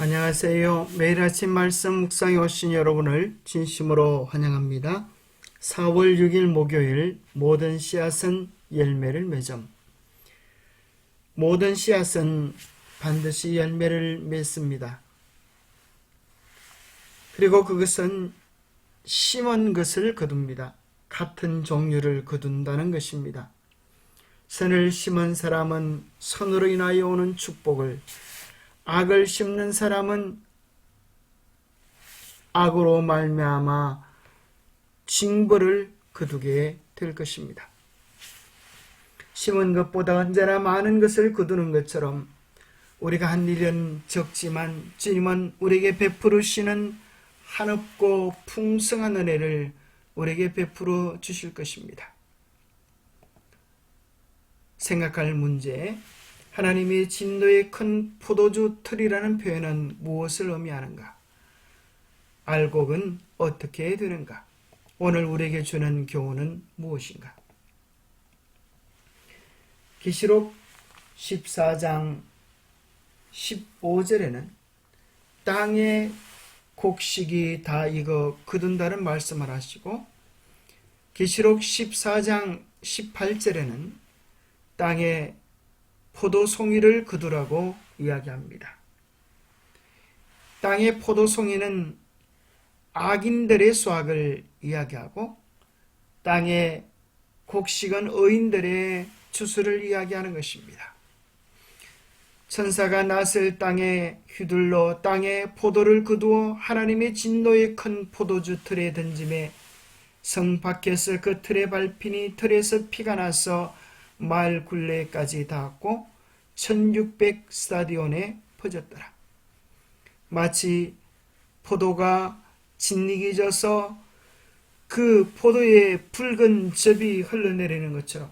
안녕하세요. 매일 아침 말씀 묵상에 오신 여러분을 진심으로 환영합니다. 4월 6일 목요일 모든 씨앗은 열매를 맺음. 모든 씨앗은 반드시 열매를 맺습니다. 그리고 그것은 심은 것을 거둡니다. 같은 종류를 거둔다는 것입니다. 선을 심은 사람은 선으로 인하여 오는 축복을, 악을 심는 사람은 악으로 말미암아 징벌을 거두게 될 것입니다. 심은 것보다 언제나 많은 것을 거두는 것처럼 우리가 한 일은 적지만 주님은 우리에게 베풀으시는 한없고 풍성한 은혜를 우리에게 베풀어 주실 것입니다. 생각할 문제, 하나님의 진노의 큰 포도주 틀이라는 표현은 무엇을 의미하는가? 알곡은 어떻게 되는가? 오늘 우리에게 주는 교훈은 무엇인가? 계시록 14장 15절에는 땅의 곡식이 다 익어 거둔다는 말씀을 하시고, 계시록 14장 18절에는 땅의 포도송이를 거두라고 이야기합니다. 땅의 포도송이는 악인들의 수확을 이야기하고, 땅의 곡식은 의인들의 추수를 이야기하는 것입니다. 천사가 낯을 땅에 휘둘러 땅의 포도를 거두어 하나님의 진노의 큰 포도주 틀에 던짐에 성 밖에서 그 틀에 밟히니 틀에서 피가 나서 마을 굴레까지 닿았고 1600 스타디온에 퍼졌더라. 마치 포도가 진흙이 져서 그 포도의 붉은 즙이 흘러내리는 것처럼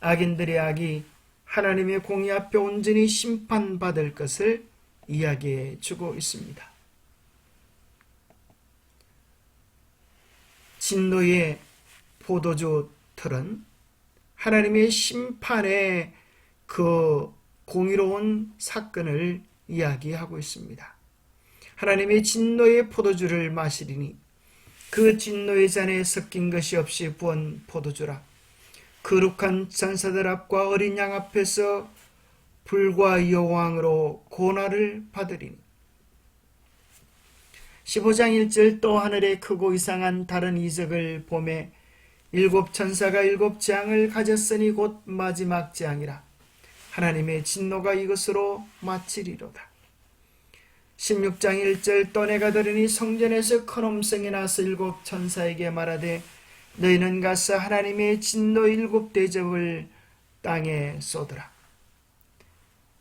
악인들의 악이 하나님의 공의 앞에 온전히 심판받을 것을 이야기해 주고 있습니다. 진노의 포도주 틀은 하나님의 심판의 그 공의로운 사건을 이야기하고 있습니다. 하나님의 진노의 포도주를 마시리니 그 진노의 잔에 섞인 것이 없이 부은 포도주라. 거룩한 천사들 앞과 어린 양 앞에서 불과 여호왕으로 고난을 받으리니. 15장 1절 또 하늘에 크고 이상한 다른 이적을 보매 일곱 천사가 일곱 재앙을 가졌으니 곧 마지막 재앙이라. 하나님의 진노가 이것으로 마치리로다. 16장 1절 또 내가 들으니 성전에서 큰 음성이 나서 일곱 천사에게 말하되 너희는 가서 하나님의 진노 일곱 대접을 땅에 쏟으라.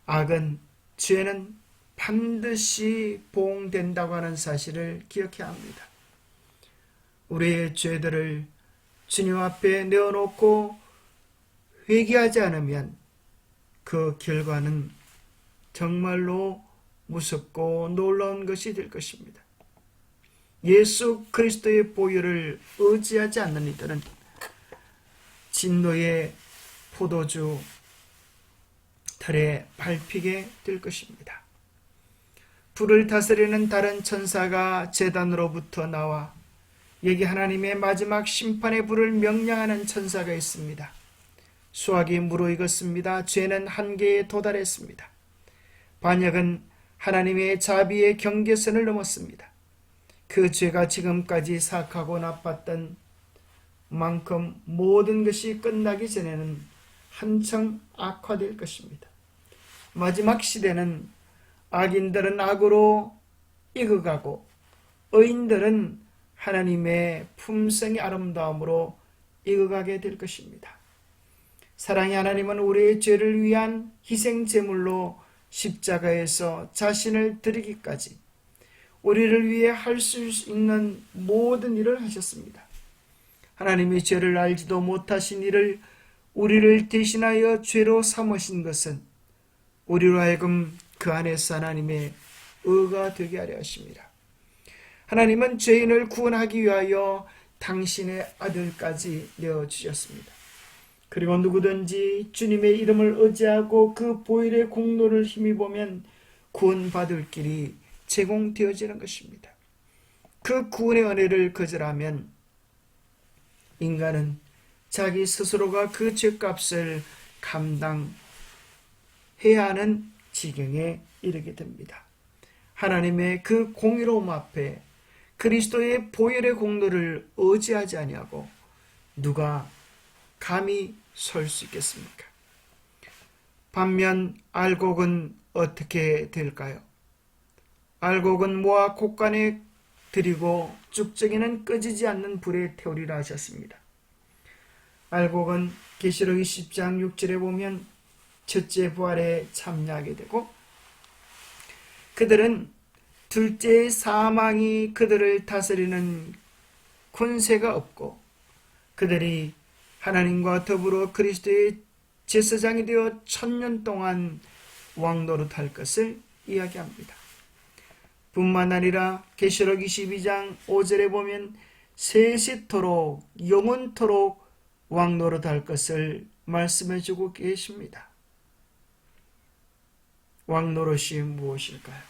악은, 죄는 반드시 보응된다고 하는 사실을 기억해야 합니다. 우리의 죄들을 주님 앞에 내어놓고 회개하지 않으면 그 결과는 정말로 무섭고 놀라운 것이 될 것입니다. 예수 그리스도의 보혈을 의지하지 않는 이들은 진노의 포도주 틀에 밟히게 될 것입니다. 불을 다스리는 다른 천사가 제단으로부터 나와 여기 하나님의 마지막 심판의 불을 명령하는 천사가 있습니다. 수확이 무르익었습니다. 죄는 한계에 도달했습니다. 반역은 하나님의 자비의 경계선을 넘었습니다. 그 죄가 지금까지 사악하고 나빴던 만큼 모든 것이 끝나기 전에는 한층 악화될 것입니다. 마지막 시대는 악인들은 악으로 익어가고 의인들은 하나님의 품성의 아름다움으로 익어가게 될 것입니다. 사랑의 하나님은 우리의 죄를 위한 희생제물로 십자가에서 자신을 드리기까지 우리를 위해 할 수 있는 모든 일을 하셨습니다. 하나님의 죄를 알지도 못하신 이를 우리를 대신하여 죄로 삼으신 것은 우리로 하여금 그 안에서 하나님의 의가 되게 하려 하십니다. 하나님은 죄인을 구원하기 위하여 당신의 아들까지 내어주셨습니다. 그리고 누구든지 주님의 이름을 의지하고 그 보혈의 공로를 힘입으면 구원받을 길이 제공되어지는 것입니다. 그 구원의 은혜를 거절하면 인간은 자기 스스로가 그 죄값을 감당해야 하는 지경에 이르게 됩니다. 하나님의 그 공의로움 앞에 그리스도의 보혈의 공로를 의지하지 아니하고 누가 감히 설 수 있겠습니까? 반면 알곡은 어떻게 될까요? 알곡은 모아 곡간에 들이고 쭉정이는 꺼지지 않는 불에 태우리라 하셨습니다. 알곡은 계시록 20장 6절에 보면 첫째 부활에 참여하게 되고 그들은 둘째의 사망이 그들을 다스리는 권세가 없고 그들이 하나님과 더불어 그리스도의 제사장이 되어 1000년 동안 왕노릇할 것을 이야기합니다. 뿐만 아니라 계시록 22장 5절에 보면 세세토록 영원토록 왕노릇할 것을 말씀해주고 계십니다. 왕노릇이 무엇일까요?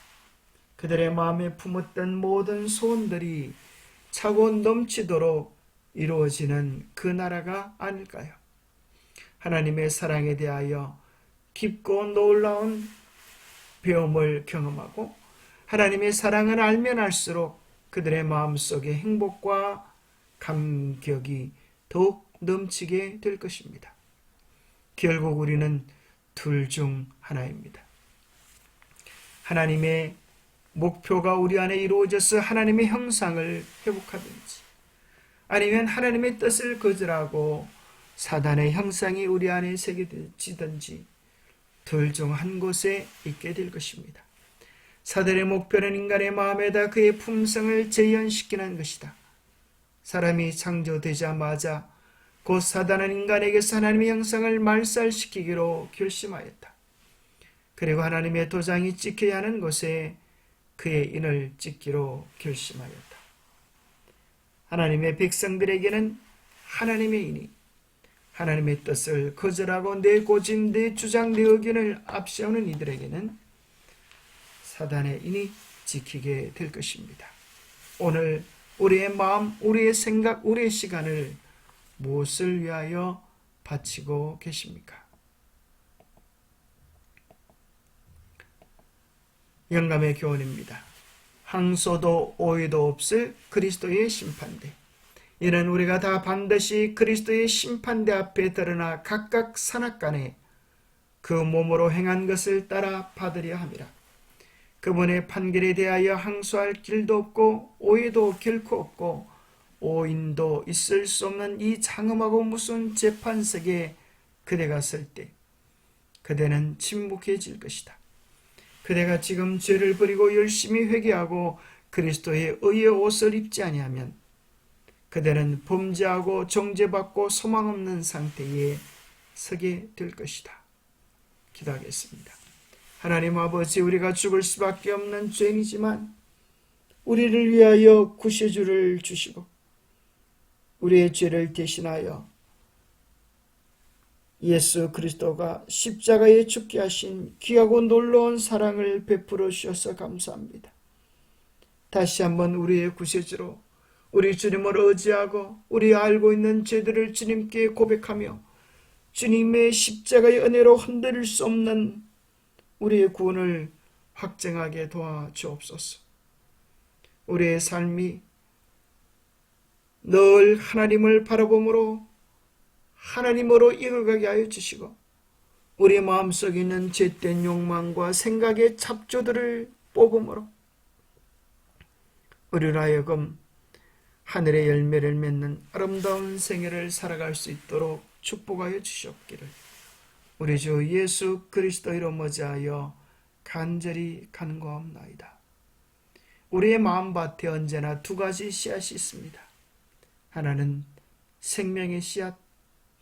그들의 마음에 품었던 모든 소원들이 차고 넘치도록 이루어지는 그 나라가 아닐까요? 하나님의 사랑에 대하여 깊고 놀라운 배움을 경험하고 하나님의 사랑을 알면 알수록 그들의 마음속에 행복과 감격이 더욱 넘치게 될 것입니다. 결국 우리는 둘 중 하나입니다. 하나님의 목표가 우리 안에 이루어져서 하나님의 형상을 회복하든지 아니면 하나님의 뜻을 거절하고 사단의 형상이 우리 안에 새겨지든지 둘 중 한 곳에 있게 될 것입니다. 사단의 목표는 인간의 마음에다 그의 품성을 재현시키는 것이다. 사람이 창조되자마자 곧 사단은 인간에게서 하나님의 형상을 말살시키기로 결심하였다. 그리고 하나님의 도장이 찍혀야 하는 곳에 그의 인을 찍기로 결심하였다. 하나님의 백성들에게는 하나님의 인이 하나님의 뜻을 거절하고 내 고집, 내 주장, 내 의견을 앞세우는 이들에게는 사단의 인이 지키게 될 것입니다. 오늘 우리의 마음, 우리의 생각, 우리의 시간을 무엇을 위하여 바치고 계십니까? 영감의 교훈입니다. 항소도 오해도 없을 그리스도의 심판대. 이는 우리가 다 반드시 그리스도의 심판대 앞에 드러나 각각 산악간에 그 몸으로 행한 것을 따라 받으려 함이라. 그분의 판결에 대하여 항소할 길도 없고 오해도 결코 없고 오인도 있을 수 없는 이 장엄하고 무서운 재판석에 그대가 설 때 그대는 침묵해질 것이다. 그대가 지금 죄를 버리고 열심히 회개하고 그리스도의 의의 옷을 입지 아니하면 그대는 범죄하고 정죄받고 소망 없는 상태에 서게 될 것이다. 기도하겠습니다. 하나님 아버지, 우리가 죽을 수밖에 없는 죄인이지만 우리를 위하여 구세주를 주시고 우리의 죄를 대신하여 예수 그리스도가 십자가에 죽게 하신 귀하고 놀라운 사랑을 베풀어 주셔서 감사합니다. 다시 한번 우리의 구세주로 우리 주님을 의지하고 우리 알고 있는 죄들을 주님께 고백하며 주님의 십자가의 은혜로 흔들릴 수 없는 우리의 구원을 확증하게 도와주옵소서. 우리의 삶이 늘 하나님을 바라봄으로 하나님으로 이어가게 하여 주시고 우리 마음속에 있는 죄된 욕망과 생각의 잡조들을 뽑음으로 우리로 하여금 하늘의 열매를 맺는 아름다운 생애를 살아갈 수 있도록 축복하여 주시옵기를 우리 주 예수 그리스도 이름 의지하여 간절히 간구하옵나이다. 우리의 마음밭에 언제나 두 가지 씨앗이 있습니다. 하나는 생명의 씨앗,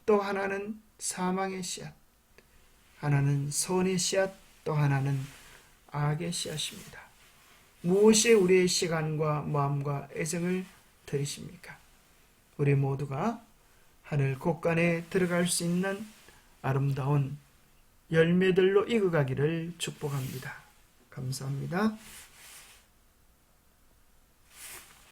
또 하나는 사망의 씨앗, 하나는 선의 씨앗, 또 하나는 악의 씨앗입니다. 무엇에 우리의 시간과 마음과 애정을 들이십니까? 우리 모두가 하늘 곳간에 들어갈 수 있는 아름다운 열매들로 익어가기를 축복합니다. 감사합니다.